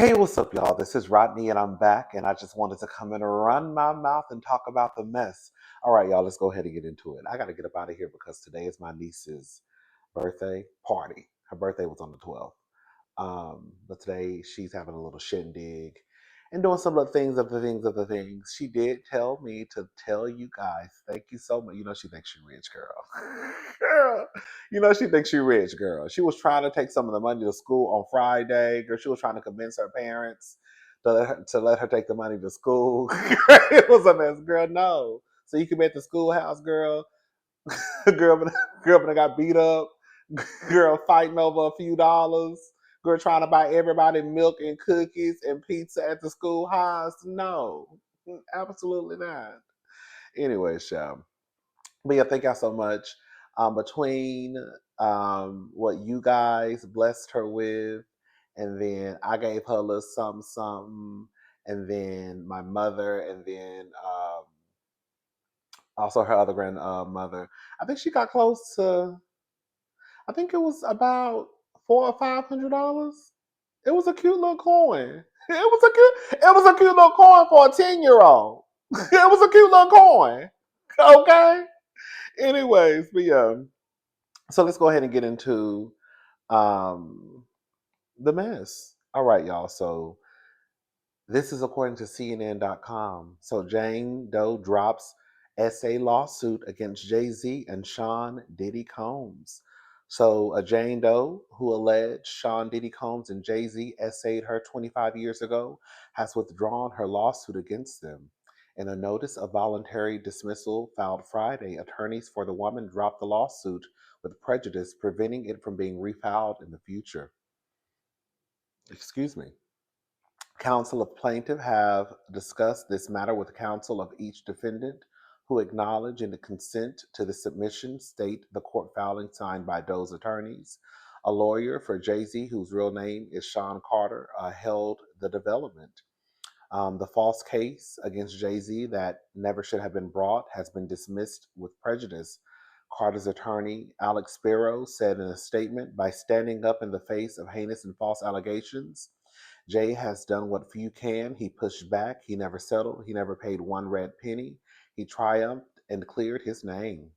Hey, what's up, y'all? This is Rodney, and I'm back, and I just wanted to come in and run my mouth and talk about the mess. All right, y'all, let's go ahead and get into it. I got to get up out of here because today is my niece's birthday party. Her birthday was on the 12th. But today she's having a little shindig and doing some of the things of the things of the things. She did tell me to tell you guys, thank you so much. You know, she thinks she's rich, girl. Girl, you know, she thinks she's rich, girl. She was trying to take some of the money to school on Friday. Girl, she was trying to convince her parents to let her take the money to school. It was a mess, girl. No. So you can be at the schoolhouse, girl. girl, girl, but I got beat up. Girl, fighting over a few dollars. Girl, trying to buy everybody milk and cookies and pizza at the schoolhouse. No, absolutely not. Anyway, Sham. But yeah, thank y'all so much. Between what you guys blessed her with, and then I gave her a little something, something, and then my mother, and then also her other grandmother. I think she got close to. I think it was about $400 or $500. It was a cute little coin. It was a cute little coin for a 10-year-old. It was a cute little coin. Okay. Anyways, but yeah. So let's go ahead and get into um the mess. All right, y'all. So this is according to CNN.com. So Jane Doe drops essay lawsuit against Jay-Z and Sean Diddy Combs. So a Jane Doe who alleged Sean Diddy Combs and Jay-Z essayed her 25 years ago has withdrawn her lawsuit against them. In a notice of voluntary dismissal filed Friday, attorneys for the woman dropped the lawsuit with prejudice, preventing it from being refiled in the future. Excuse me. Counsel of plaintiff have discussed this matter with counsel of each defendant, who acknowledge and consent to the submission, state the court filing signed by Doe's attorneys. A lawyer for Jay-Z, whose real name is Sean Carter, held the development. The false case against Jay-Z that never should have been brought has been dismissed with prejudice. Carter's attorney, Alex Spiro, said in a statement, by standing up in the face of heinous and false allegations, Jay has done what few can. He pushed back. He never settled. He never paid one red penny. He triumphed and cleared his name.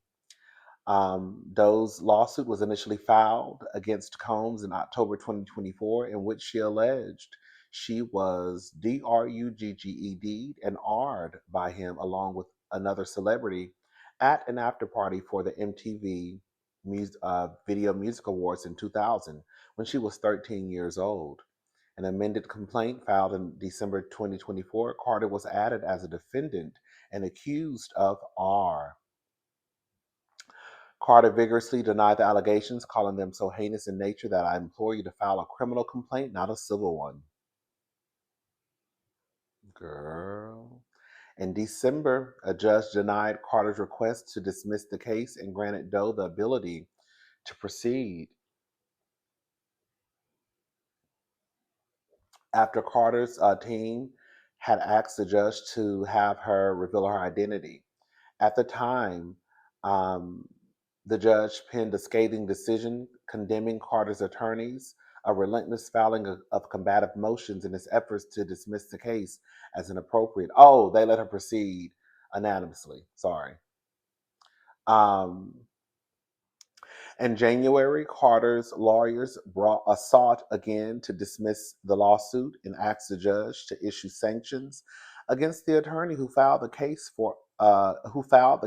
Doe's lawsuit was initially filed against Combs in October 2024, in which she alleged she was drugged and r'd by him along with another celebrity at an after party for the MTV Video Music Awards in 2000 when she was 13 years old. An amended complaint filed in December 2024, Carter was added as a defendant and accused of R. Carter vigorously denied the allegations, calling them so heinous in nature that I implore you to file a criminal complaint, not a civil one. Girl. In December, a judge denied Carter's request to dismiss the case and granted Doe the ability to proceed. After Carter's team had asked the judge to have her reveal her identity. At the time, um, the judge penned a scathing decision condemning Carter's attorneys, a relentless filing of combative motions in his efforts to dismiss the case as inappropriate. Oh, they let her proceed anonymously. Sorry. Um, in January, Carter's lawyers sought again to dismiss the lawsuit and asked the judge to issue sanctions against the attorney who filed the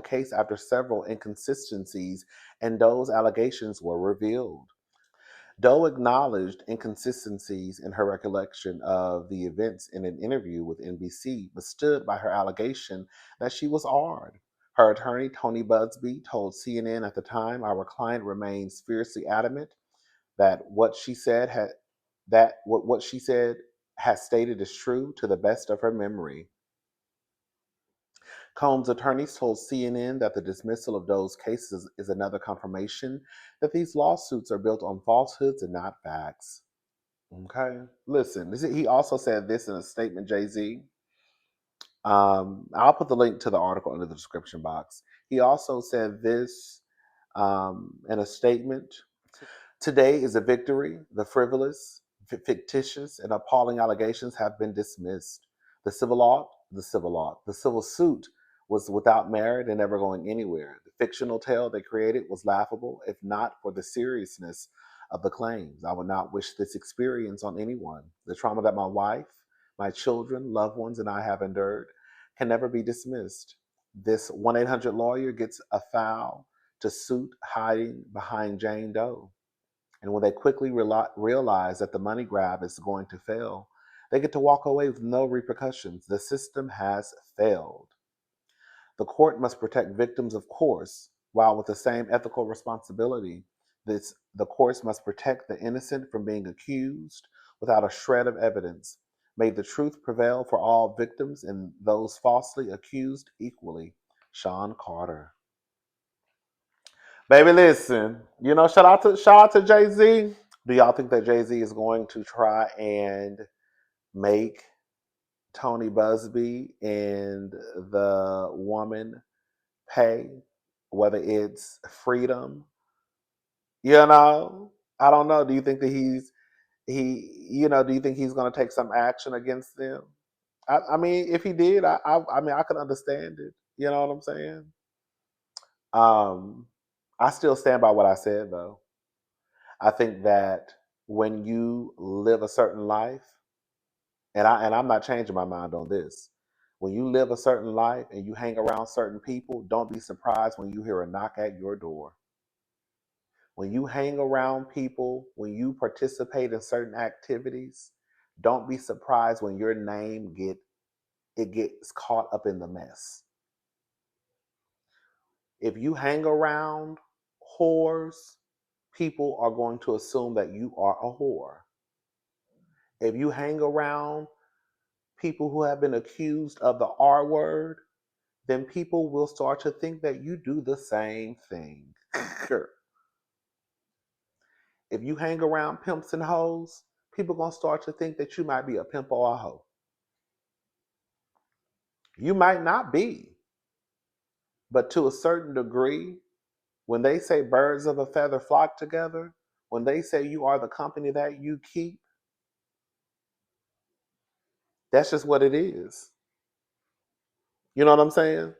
case after several inconsistencies and Doe's allegations were revealed. Doe acknowledged inconsistencies in her recollection of the events in an interview with NBC, but stood by her allegation that she was r'd. Her attorney, Tony Budsby, told CNN at the time, our client remains fiercely adamant that what she said has stated is true to the best of her memory. Combs' attorneys told CNN that the dismissal of Doe's cases is another confirmation that these lawsuits are built on falsehoods and not facts. Okay, listen. He also said this in a statement, Jay-Z. I'll put the link to the article in the description box. He also said this in a statement. Today is a victory. The frivolous, fictitious and appalling allegations have been dismissed. The civil suit was without merit and never going anywhere. The fictional tale they created was laughable, if not for the seriousness of the claims. I would not wish this experience on anyone. The trauma that my wife, my children, loved ones, and I have endured can never be dismissed. This 1-800 lawyer gets a foul to suit hiding behind Jane Doe. And when they quickly realize that the money grab is going to fail, they get to walk away with no repercussions. The system has failed. The court must protect victims, of course, while with the same ethical responsibility, the courts must protect the innocent from being accused without a shred of evidence. May the truth prevail for all victims and those falsely accused equally. Sean Carter. Baby, listen. Shout out to Jay-Z. Do y'all think that Jay-Z is going to try and make Tony Busby and the woman pay, whether it's freedom? I don't know. Do you think that do you think he's going to take some action against them? I mean, if he did, I mean, I could understand it. You know what I'm saying? I still stand by what I said, though. I think that when you live a certain life, and I'm not changing my mind on this. When you live a certain life and you hang around certain people, don't be surprised when you hear a knock at your door. When you hang around people, when you participate in certain activities, don't be surprised when your name gets caught up in the mess. If you hang around whores, people are going to assume that you are a whore. If you hang around people who have been accused of the R word, then people will start to think that you do the same thing. If you hang around pimps and hoes, people are going to start to think that you might be a pimp or a hoe. You might not be, but to a certain degree, when they say birds of a feather flock together, when they say you are the company that you keep, that's just what it is. You know what I'm saying?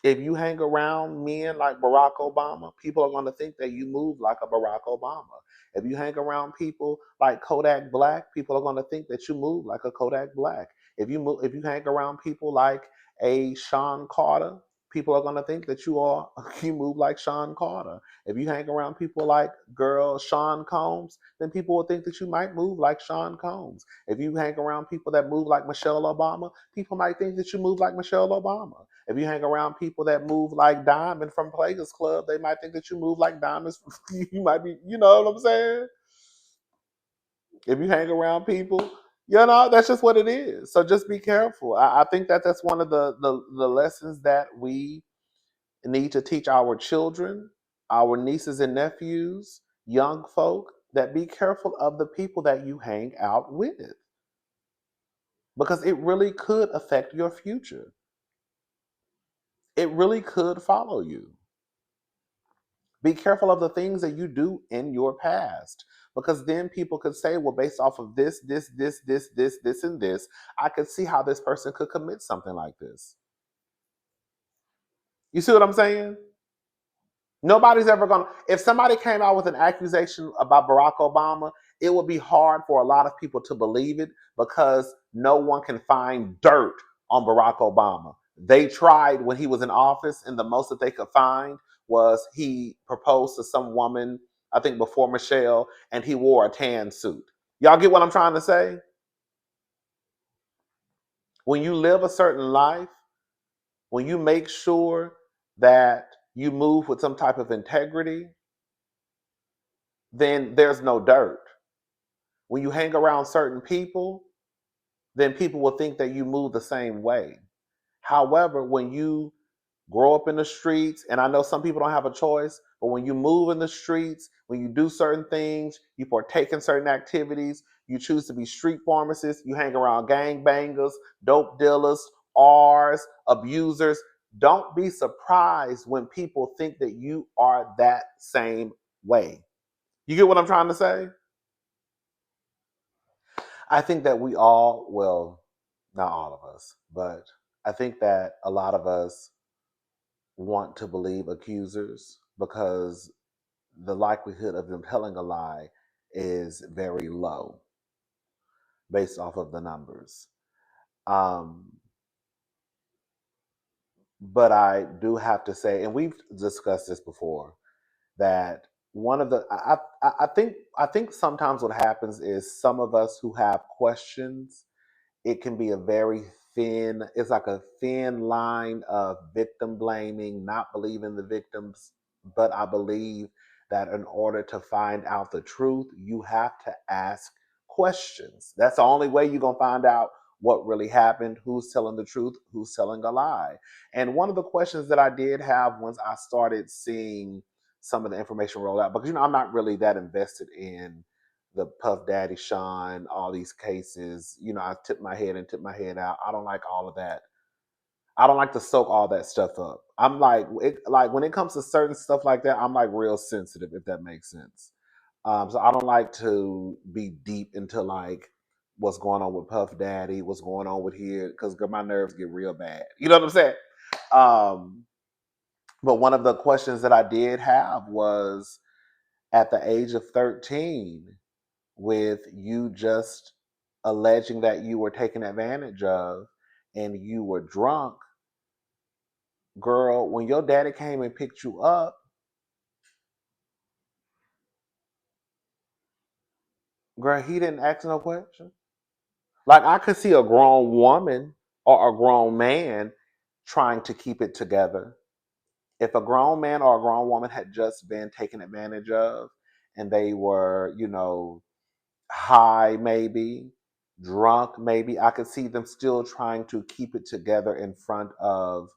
If you hang around men like Barack Obama, people are going to think that you move like a Barack Obama. If you hang around people like Kodak Black, people are going to think that you move like a Kodak Black. If you hang around people like a Sean Carter, people are going to think that you move like Sean Carter. If you hang around people like girl Sean Combs, then people will think that you might move like Sean Combs. If you hang around people that move like Michelle Obama, people might think that you move like Michelle Obama. If you hang around people that move like Diamond from Players Club, they might think that you move like Diamonds. You might be, you know what I'm saying? If you hang around people, that's just what it is. So just be careful. I think that that's one of the lessons that we need to teach our children, our nieces and nephews, young folk, that be careful of the people that you hang out with, because it really could affect your future. It really could follow you. Be careful of the things that you do in your past, because then people could say, well, based off of this, and this, I could see how this person could commit something like this. You see what I'm saying? Nobody's ever going to, if somebody came out with an accusation about Barack Obama, it would be hard for a lot of people to believe it because no one can find dirt on Barack Obama. They tried when he was in office, and the most that they could find was he proposed to some woman, I think before Michelle, and he wore a tan suit. Y'all get what I'm trying to say? When you live a certain life, when you make sure that you move with some type of integrity, then there's no dirt. When you hang around certain people, then people will think that you move the same way. However, when you grow up in the streets, and I know some people don't have a choice, but when you move in the streets, when you do certain things, you partake in certain activities, you choose to be street pharmacists, you hang around gang bangers, dope dealers, R's, abusers, Don't be surprised when people think that you are that same way. You get what I'm trying to say? I think that we all, well, not all of us, but I think that a lot of us want to believe accusers because the likelihood of them telling a lie is very low based off of the numbers. Um, but I do have to say, and we've discussed this before, that one of the I think sometimes what happens is some of us who have questions, it can be a very thin, it's like a thin line of victim blaming, not believing the victims. But I believe that in order to find out the truth, you have to ask questions. That's the only way you're going to find out what really happened, who's telling the truth, who's telling a lie. And one of the questions that I did have once I started seeing some of the information roll out, because I'm not really that invested in the Puff Daddy, Sean, all these cases. I tip my head and tip my head out. I don't like all of that. I don't like to soak all that stuff up. I'm like when it comes to certain stuff like that, I'm like real sensitive, if that makes sense. So I don't like to be deep into like what's going on with Puff Daddy, what's going on with here, because my nerves get real bad. You know what I'm saying? Um, but one of the questions that I did have was at the age of 13, with you just alleging that you were taken advantage of and you were drunk, girl, when your daddy came and picked you up, girl, he didn't ask no question. Like I could see a grown woman or a grown man trying to keep it together. If a grown man or a grown woman had just been taken advantage of and they were, high maybe, drunk maybe, I could see them still trying to keep it together in front of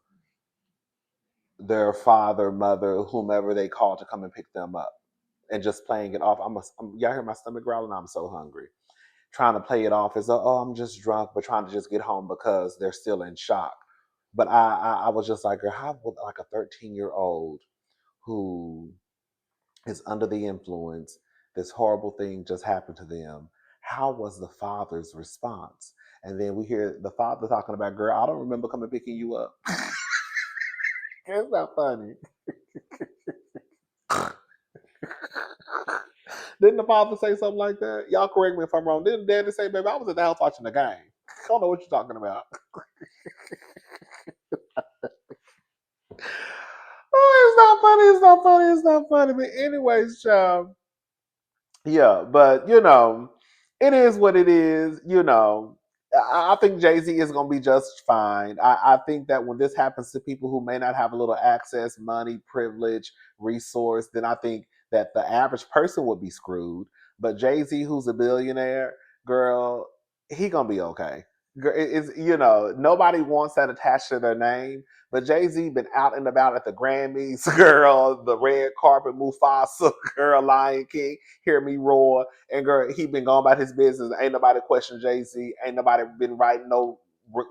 their father, mother, whomever they call to come and pick them up, and just playing it off. Y'all hear my stomach growling? I'm so hungry. Trying to play it off as, oh, I'm just drunk, but trying to just get home because they're still in shock. But I was just like, how would like a 13-year-old who is under the influence, this horrible thing just happened to them? How was the father's response? And then we hear the father talking about, girl, I don't remember coming picking you up. It's not funny. Didn't the father say something like that? Y'all correct me if I'm wrong. Didn't daddy say, baby, I was at the house watching the game? I don't know what you're talking about. Oh, it's not funny. It's not funny. It's not funny. But anyways, child. Yeah, but it is what it is. I think Jay Z is gonna be just fine. I think that when this happens to people who may not have a little access, money, privilege, resource, then I think that the average person would be screwed. But Jay Z, who's a billionaire, girl, he gonna be okay. It's nobody wants that attached to their name. But Jay Z been out and about at the Grammys, girl, the red carpet, Mufasa, girl, Lion King, hear me roar. And girl, he been going about his business. Ain't nobody question Jay Z. Ain't nobody been writing no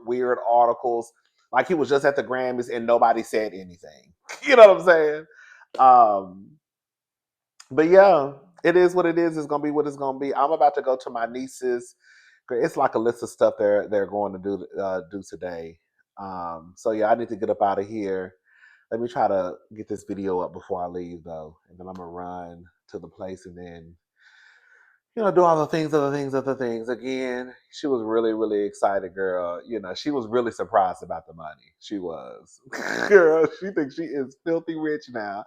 weird articles. Like he was just at the Grammys and nobody said anything. You know what I'm saying? Um, but yeah, it is what it is. It's gonna be what it's gonna be. I'm about to go to my niece's. It's like a list of stuff they're going to do today. So yeah, I need to get up out of here. Let me try to get this video up before I leave though, and then I'm gonna run to the place and then do all the things, other things, other things. Again, she was really, really excited, girl. She was really surprised about the money. She was. Girl, she thinks she is filthy rich now.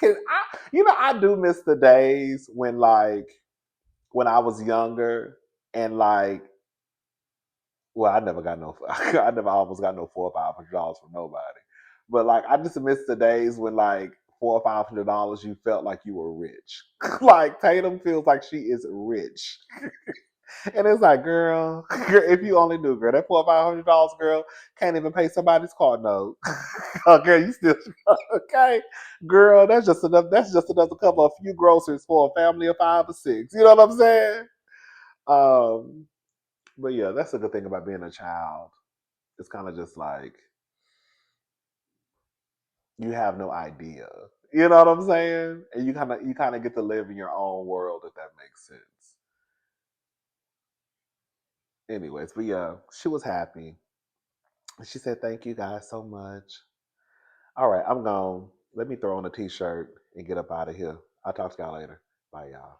I do miss the days when I was younger and well, I never got no, I never almost got no $400 or $500 from nobody. But I just miss the days when $400 or $500 you felt like you were rich. Like Tatum feels like she is rich. And it's like, girl, if you only knew, girl, that $400 or $500, girl, can't even pay somebody's car note. Okay, you still okay, girl. That's just enough. That's just enough to cover a few groceries for a family of 5 or 6. You know what I'm saying? Um, but yeah, that's a good thing about being a child. It's kind of just like you have no idea. You know what I'm saying? And you kind of get to live in your own world, if that makes sense. Anyways, but yeah, she was happy. She said, "Thank you guys so much." All right, I'm gone. Let me throw on a t-shirt and get up out of here. I'll talk to y'all later. Bye, y'all.